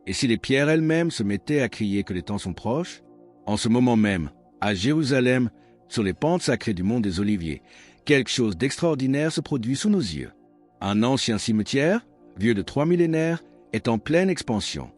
Et si les pierres elles-mêmes se mettaient à crier que les temps sont proches? En ce moment même, à Jérusalem, sur les pentes sacrées du mont des Oliviers, quelque chose d'extraordinaire se produit sous nos yeux. Un ancien cimetière, vieux de 3 millénaires, est en pleine expansion.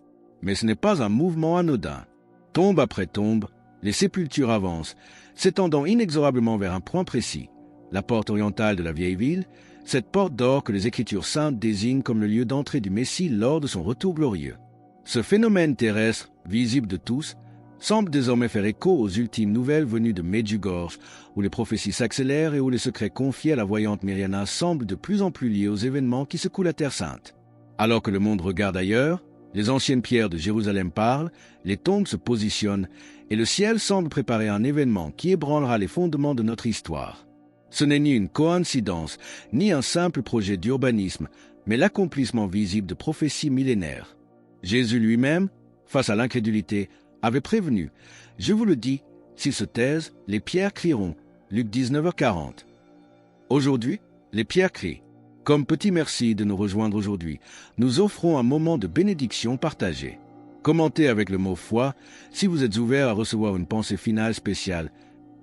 Mais ce n'est pas un mouvement anodin. Tombe après tombe, les sépultures avancent, s'étendant inexorablement vers un point précis, la porte orientale de la vieille ville, cette porte d'or que les Écritures saintes désignent comme le lieu d'entrée du Messie lors de son retour glorieux. Ce phénomène terrestre, visible de tous, semble désormais faire écho aux ultimes nouvelles venues de Medjugorje, où les prophéties s'accélèrent et où les secrets confiés à la voyante Myriana semblent de plus en plus liés aux événements qui secouent la Terre Sainte. Alors que le monde regarde ailleurs, les anciennes pierres de Jérusalem parlent, les tombes se positionnent, et le ciel semble préparer un événement qui ébranlera les fondements de notre histoire. Ce n'est ni une coïncidence, ni un simple projet d'urbanisme, mais l'accomplissement visible de prophéties millénaires. Jésus lui-même, face à l'incrédulité, avait prévenu « Je vous le dis, s'ils se taisent, les pierres crieront » Luc 19h40. Aujourd'hui, les pierres crient. Comme petit merci de nous rejoindre aujourd'hui, nous offrons un moment de bénédiction partagée. Commentez avec le mot « foi » si vous êtes ouvert à recevoir une pensée finale spéciale,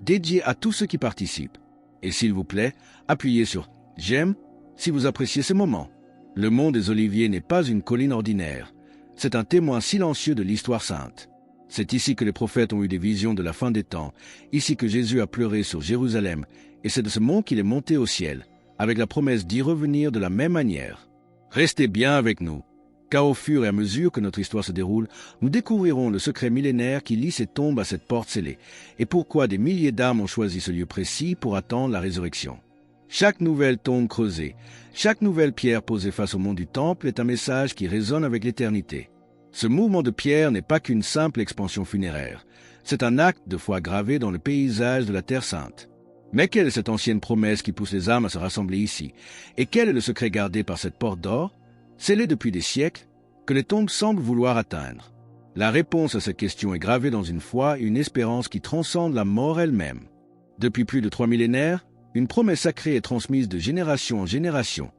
dédiée à tous ceux qui participent. Et s'il vous plaît, appuyez sur « J'aime » si vous appréciez ces moments. Le mont des Oliviers n'est pas une colline ordinaire. C'est un témoin silencieux de l'histoire sainte. C'est ici que les prophètes ont eu des visions de la fin des temps, ici que Jésus a pleuré sur Jérusalem, et c'est de ce mont qu'il est monté au ciel, avec la promesse d'y revenir de la même manière. Restez bien avec nous, car au fur et à mesure que notre histoire se déroule, nous découvrirons le secret millénaire qui lie ces tombes à cette porte scellée, et pourquoi des milliers d'âmes ont choisi ce lieu précis pour attendre la résurrection. Chaque nouvelle tombe creusée, chaque nouvelle pierre posée face au mont du Temple est un message qui résonne avec l'éternité. Ce mouvement de pierre n'est pas qu'une simple expansion funéraire. C'est un acte de foi gravé dans le paysage de la Terre Sainte. Mais quelle est cette ancienne promesse qui pousse les âmes à se rassembler ici? Et quel est le secret gardé par cette porte d'or, scellée depuis des siècles, que les tombes semblent vouloir atteindre? La réponse à cette question est gravée dans une foi et une espérance qui transcendent la mort elle-même. Depuis plus de 3 millénaires, une promesse sacrée est transmise de génération en génération.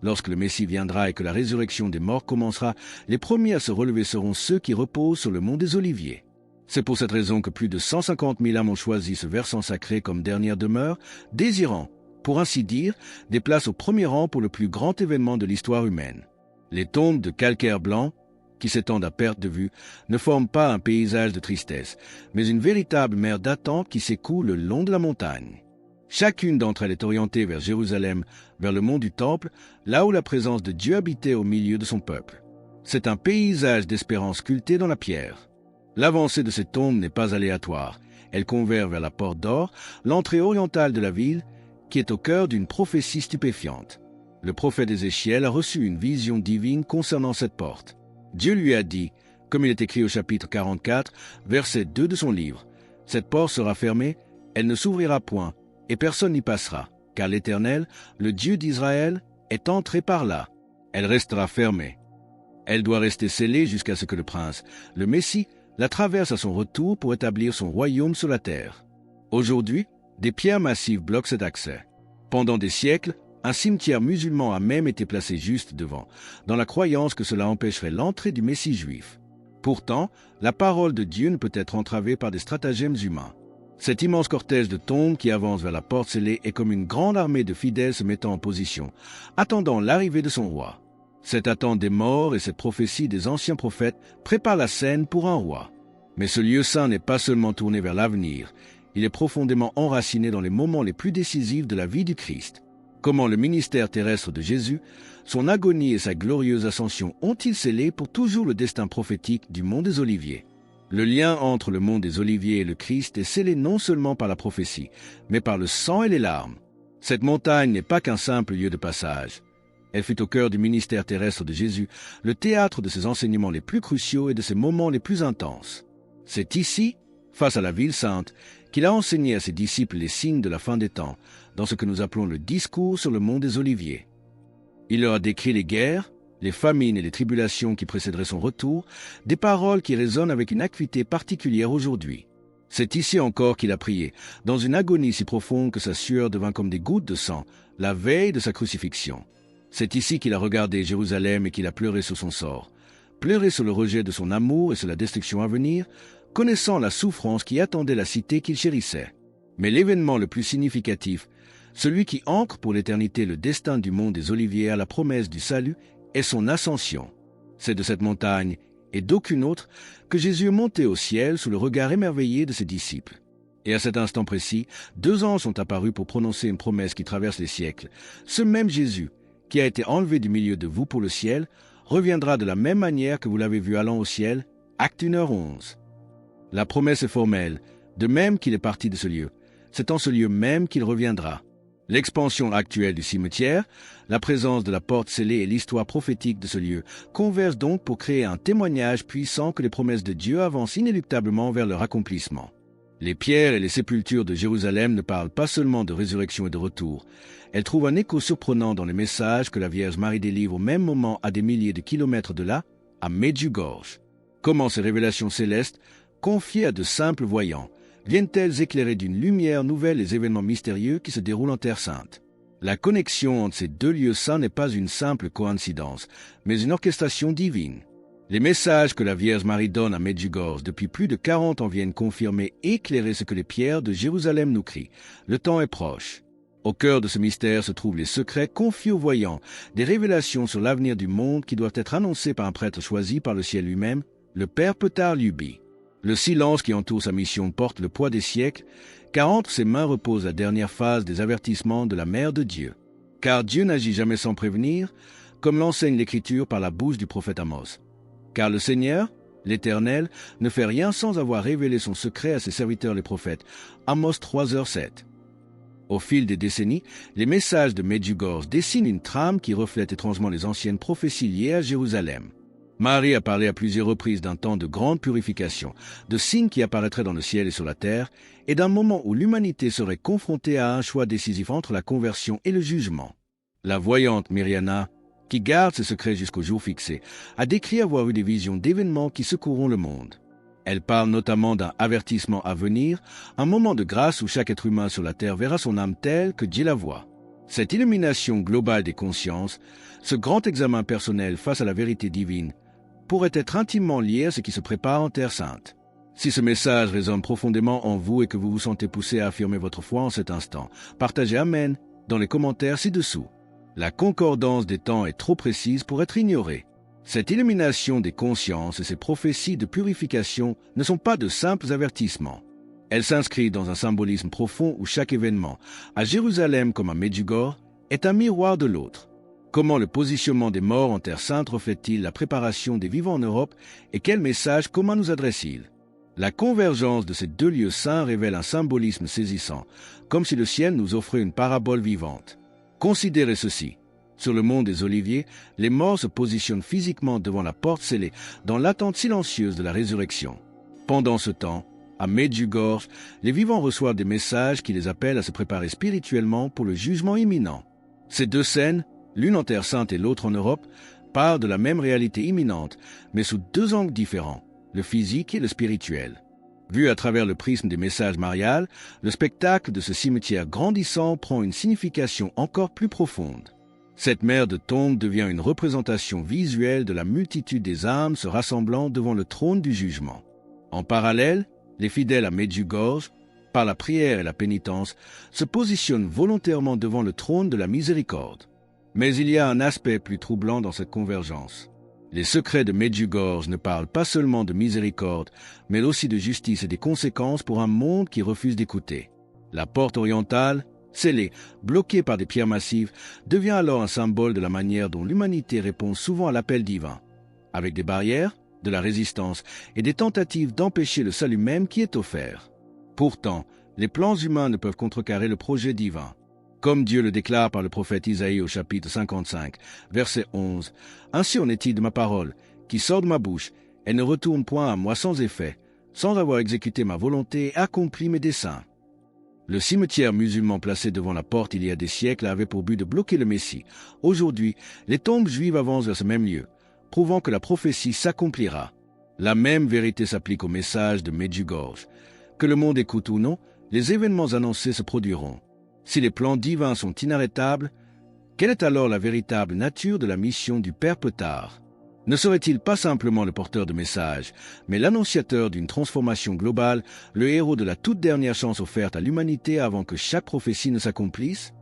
Lorsque le Messie viendra et que la résurrection des morts commencera, les premiers à se relever seront ceux qui reposent sur le mont des Oliviers. C'est pour cette raison que plus de 150 000 âmes ont choisi ce versant sacré comme dernière demeure, désirant, pour ainsi dire, des places au premier rang pour le plus grand événement de l'histoire humaine. Les tombes de calcaire blanc, qui s'étendent à perte de vue, ne forment pas un paysage de tristesse, mais une véritable mer d'attente qui s'écoule le long de la montagne. Chacune d'entre elles est orientée vers Jérusalem, vers le mont du Temple, là où la présence de Dieu habitait au milieu de son peuple. C'est un paysage d'espérance sculpté dans la pierre. L'avancée de ces tombes n'est pas aléatoire. Elle converge vers la porte d'or, l'entrée orientale de la ville, qui est au cœur d'une prophétie stupéfiante. Le prophète Ézéchiel a reçu une vision divine concernant cette porte. Dieu lui a dit, comme il est écrit au chapitre 44, verset 2 de son livre, « Cette porte sera fermée, elle ne s'ouvrira point, et personne n'y passera, car l'Éternel, le Dieu d'Israël, est entré par là. Elle restera fermée. Elle doit rester scellée jusqu'à ce que le prince, le Messie, la traverse à son retour pour établir son royaume sur la terre. Aujourd'hui, des pierres massives bloquent cet accès. Pendant des siècles, un cimetière musulman a même été placé juste devant, dans la croyance que cela empêcherait l'entrée du Messie juif. Pourtant, la parole de Dieu ne peut être entravée par des stratagèmes humains. Cet immense cortège de tombes qui avance vers la porte scellée est comme une grande armée de fidèles se mettant en position, attendant l'arrivée de son roi. Cette attente des morts et cette prophétie des anciens prophètes préparent la scène pour un roi. Mais ce lieu saint n'est pas seulement tourné vers l'avenir, il est profondément enraciné dans les moments les plus décisifs de la vie du Christ. Comment le ministère terrestre de Jésus, son agonie et sa glorieuse ascension ont-ils scellé pour toujours le destin prophétique du mont des Oliviers? Le lien entre le mont des Oliviers et le Christ est scellé non seulement par la prophétie, mais par le sang et les larmes. Cette montagne n'est pas qu'un simple lieu de passage. Elle fut au cœur du ministère terrestre de Jésus, le théâtre de ses enseignements les plus cruciaux et de ses moments les plus intenses. C'est ici, face à la ville sainte, qu'il a enseigné à ses disciples les signes de la fin des temps, dans ce que nous appelons le discours sur le mont des Oliviers. Il leur a décrit les guerres, les famines et les tribulations qui précéderaient son retour, des paroles qui résonnent avec une acuité particulière aujourd'hui. C'est ici encore qu'il a prié, dans une agonie si profonde que sa sueur devint comme des gouttes de sang, la veille de sa crucifixion. C'est ici qu'il a regardé Jérusalem et qu'il a pleuré sur son sort. pleurait sur le rejet de son amour et sur la destruction à venir, connaissant la souffrance qui attendait la cité qu'il chérissait. Mais l'événement le plus significatif, celui qui ancre pour l'éternité le destin du monde des Oliviers à la promesse du salut, est son ascension. C'est de cette montagne, et d'aucune autre, que Jésus est monté au ciel sous le regard émerveillé de ses disciples. Et à cet instant précis, 2 anges sont apparus pour prononcer une promesse qui traverse les siècles. Ce même Jésus, qui a été enlevé du milieu de vous pour le ciel, reviendra de la même manière que vous l'avez vu allant au ciel. Acte 1h11. La promesse est formelle, de même qu'il est parti de ce lieu. C'est en ce lieu même qu'il reviendra. L'expansion actuelle du cimetière, la présence de la porte scellée et l'histoire prophétique de ce lieu convergent donc pour créer un témoignage puissant que les promesses de Dieu avancent inéluctablement vers leur accomplissement. Les pierres et les sépultures de Jérusalem ne parlent pas seulement de résurrection et de retour. Elles trouvent un écho surprenant dans les messages que la Vierge Marie délivre au même moment à des milliers de kilomètres de là, à Medjugorje. Comment ces révélations célestes, confiées à de simples voyants, viennent-elles éclairer d'une lumière nouvelle les événements mystérieux qui se déroulent en Terre Sainte? La connexion entre ces 2 lieux saints n'est pas une simple coïncidence, mais une orchestration divine. Les messages que la Vierge Marie donne à Medjugorje depuis plus de 40 ans viennent confirmer et éclairer ce que les pierres de Jérusalem nous crient. Le temps est proche. Au cœur de ce mystère se trouvent les secrets confiés aux voyants, des révélations sur l'avenir du monde qui doivent être annoncées par un prêtre choisi par le ciel lui-même, le Père Petar Luby. Le silence qui entoure sa mission porte le poids des siècles, car entre ses mains repose la dernière phase des avertissements de la Mère de Dieu. Car Dieu n'agit jamais sans prévenir, comme l'enseigne l'Écriture par la bouche du prophète Amos. Car le Seigneur, l'Éternel, ne fait rien sans avoir révélé son secret à ses serviteurs les prophètes. Amos 3h7. Au fil des décennies, les messages de Medjugorje dessinent une trame qui reflète étrangement les anciennes prophéties liées à Jérusalem. Marie a parlé à plusieurs reprises d'un temps de grande purification, de signes qui apparaîtraient dans le ciel et sur la terre, et d'un moment où l'humanité serait confrontée à un choix décisif entre la conversion et le jugement. La voyante Myriana, qui garde ses secrets jusqu'au jour fixé, a décrit avoir eu des visions d'événements qui secourront le monde. Elle parle notamment d'un avertissement à venir, un moment de grâce où chaque être humain sur la terre verra son âme telle que Dieu la voit. Cette illumination globale des consciences, ce grand examen personnel face à la vérité divine, pourrait être intimement lié à ce qui se prépare en Terre Sainte. Si ce message résonne profondément en vous et que vous vous sentez poussé à affirmer votre foi en cet instant, partagez Amen dans les commentaires ci-dessous. La concordance des temps est trop précise pour être ignorée. Cette illumination des consciences et ces prophéties de purification ne sont pas de simples avertissements. Elles s'inscrivent dans un symbolisme profond où chaque événement, à Jérusalem comme à Medjugorje, est un miroir de l'autre. Comment le positionnement des morts en Terre Sainte reflète-t-il la préparation des vivants en Europe et quel message commun nous adresse-t-il? La convergence de ces 2 lieux saints révèle un symbolisme saisissant, comme si le ciel nous offrait une parabole vivante. Considérez ceci. Sur le mont des Oliviers, les morts se positionnent physiquement devant la porte scellée, dans l'attente silencieuse de la résurrection. Pendant ce temps, à Medjugorje, les vivants reçoivent des messages qui les appellent à se préparer spirituellement pour le jugement imminent. Ces 2 scènes, l'une en Terre Sainte et l'autre en Europe, parlent de la même réalité imminente, mais sous 2 angles différents, le physique et le spirituel. Vu à travers le prisme des messages mariales, le spectacle de ce cimetière grandissant prend une signification encore plus profonde. Cette mer de tombes devient une représentation visuelle de la multitude des âmes se rassemblant devant le trône du jugement. En parallèle, les fidèles à Medjugorje, par la prière et la pénitence, se positionnent volontairement devant le trône de la miséricorde. Mais il y a un aspect plus troublant dans cette convergence. Les secrets de Medjugorje ne parlent pas seulement de miséricorde, mais aussi de justice et des conséquences pour un monde qui refuse d'écouter. La porte orientale, scellée, bloquée par des pierres massives, devient alors un symbole de la manière dont l'humanité répond souvent à l'appel divin, avec des barrières, de la résistance et des tentatives d'empêcher le salut même qui est offert. Pourtant, les plans humains ne peuvent contrecarrer le projet divin. Comme Dieu le déclare par le prophète Isaïe au chapitre 55, verset 11, « Ainsi en est-il de ma parole, qui sort de ma bouche, elle ne retourne point à moi sans effet, sans avoir exécuté ma volonté et accompli mes desseins. » Le cimetière musulman placé devant la porte il y a des siècles avait pour but de bloquer le Messie. Aujourd'hui, les tombes juives avancent vers ce même lieu, prouvant que la prophétie s'accomplira. La même vérité s'applique au message de Medjugorje. Que le monde écoute ou non, les événements annoncés se produiront. Si les plans divins sont inarrêtables, quelle est alors la véritable nature de la mission du Père Petar? Ne serait-il pas simplement le porteur de messages, mais l'annonciateur d'une transformation globale, le héros de la toute dernière chance offerte à l'humanité avant que chaque prophétie ne s'accomplisse?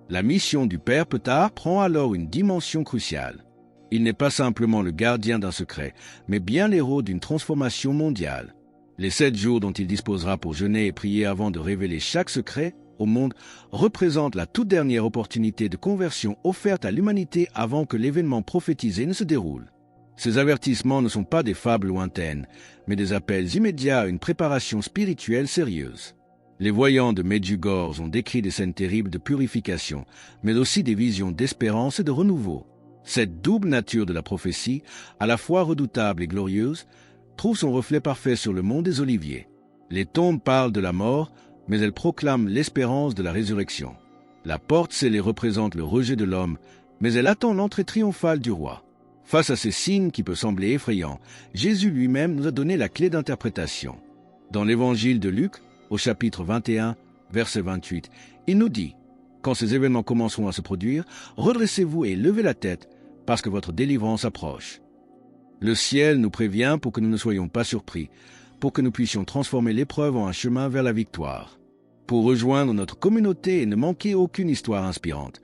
La mission du Père Petard prend alors une dimension cruciale. Il n'est pas simplement le gardien d'un secret, mais bien l'héros d'une transformation mondiale. Les 7 jours dont il disposera pour jeûner et prier avant de révéler chaque secret au monde représentent la toute dernière opportunité de conversion offerte à l'humanité avant que l'événement prophétisé ne se déroule. Ces avertissements ne sont pas des fables lointaines, mais des appels immédiats à une préparation spirituelle sérieuse. Les voyants de Medjugorje ont décrit des scènes terribles de purification, mais aussi des visions d'espérance et de renouveau. Cette double nature de la prophétie, à la fois redoutable et glorieuse, trouve son reflet parfait sur le mont des Oliviers. Les tombes parlent de la mort, mais elles proclament l'espérance de la résurrection. La porte scellée représente le rejet de l'homme, mais elle attend l'entrée triomphale du roi. Face à ces signes qui peuvent sembler effrayants, Jésus lui-même nous a donné la clé d'interprétation. Dans l'évangile de Luc, au chapitre 21, verset 28, il nous dit « Quand ces événements commenceront à se produire, redressez-vous et levez la tête, parce que votre délivrance approche. » Le ciel nous prévient pour que nous ne soyons pas surpris, pour que nous puissions transformer l'épreuve en un chemin vers la victoire. Pour rejoindre notre communauté et ne manquer aucune histoire inspirante,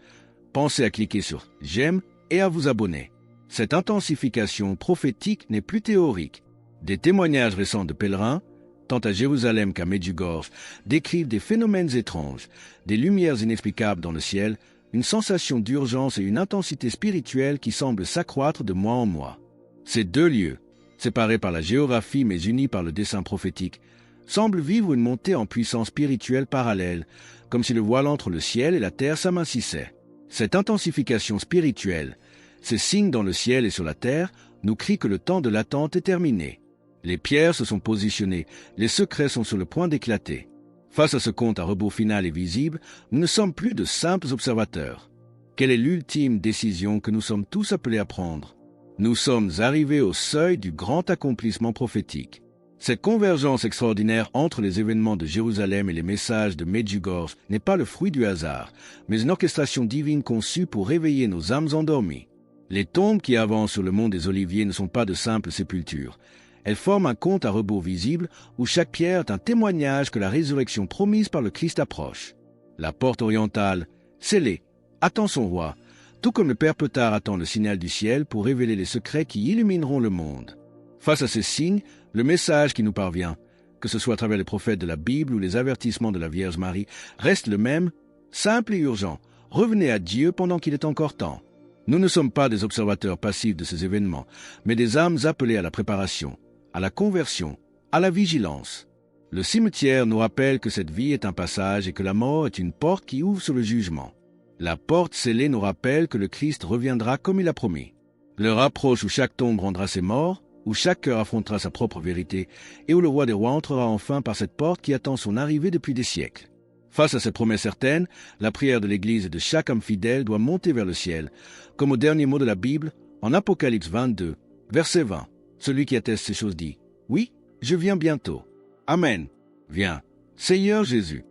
pensez à cliquer sur « J'aime » et à vous abonner. Cette intensification prophétique n'est plus théorique. Des témoignages récents de pèlerins, tant à Jérusalem qu'à Medjugorje, décrivent des phénomènes étranges, des lumières inexplicables dans le ciel, une sensation d'urgence et une intensité spirituelle qui semble s'accroître de mois en mois. Ces 2 lieux, séparés par la géographie mais unis par le dessein prophétique, semblent vivre une montée en puissance spirituelle parallèle, comme si le voile entre le ciel et la terre s'amincissait. Cette intensification spirituelle, ces signes dans le ciel et sur la terre, nous crient que le temps de l'attente est terminé. Les pierres se sont positionnées, les secrets sont sur le point d'éclater. Face à ce compte à rebours final et visible, nous ne sommes plus de simples observateurs. Quelle est l'ultime décision que nous sommes tous appelés à prendre? Nous sommes arrivés au seuil du grand accomplissement prophétique. Cette convergence extraordinaire entre les événements de Jérusalem et les messages de Medjugorje n'est pas le fruit du hasard, mais une orchestration divine conçue pour réveiller nos âmes endormies. Les tombes qui avancent sur le mont des Oliviers ne sont pas de simples sépultures. Elles forment un compte à rebours visible où chaque pierre est un témoignage que la résurrection promise par le Christ approche. La porte orientale, scellée, attend son roi, tout comme le Père Petard attend le signal du ciel pour révéler les secrets qui illumineront le monde. Face à ces signes, le message qui nous parvient, que ce soit à travers les prophètes de la Bible ou les avertissements de la Vierge Marie, reste le même, simple et urgent. Revenez à Dieu pendant qu'il est encore temps. Nous ne sommes pas des observateurs passifs de ces événements, mais des âmes appelées à la préparation, à la conversion, à la vigilance. Le cimetière nous rappelle que cette vie est un passage et que la mort est une porte qui ouvre sur le jugement. La porte scellée nous rappelle que le Christ reviendra comme il a promis. L'heure approche où chaque tombe rendra ses morts, où chaque cœur affrontera sa propre vérité, et où le roi des rois entrera enfin par cette porte qui attend son arrivée depuis des siècles. Face à cette promesse certaine, la prière de l'Église et de chaque homme fidèle doit monter vers le ciel, comme au dernier mot de la Bible, en Apocalypse 22, verset 20. Celui qui atteste ces choses dit, « Oui, je viens bientôt. Amen. Viens, Seigneur Jésus. »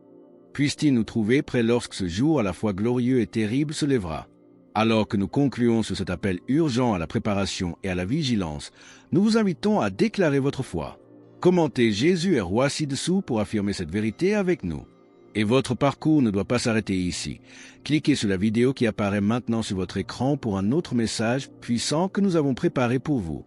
Puisse-t-il nous trouver près lorsque ce jour à la fois glorieux et terrible se lèvera. Alors que nous concluons sur cet appel urgent à la préparation et à la vigilance, nous vous invitons à déclarer votre foi. Commentez Jésus est roi ci-dessous pour affirmer cette vérité avec nous. Et votre parcours ne doit pas s'arrêter ici. Cliquez sur la vidéo qui apparaît maintenant sur votre écran pour un autre message puissant que nous avons préparé pour vous.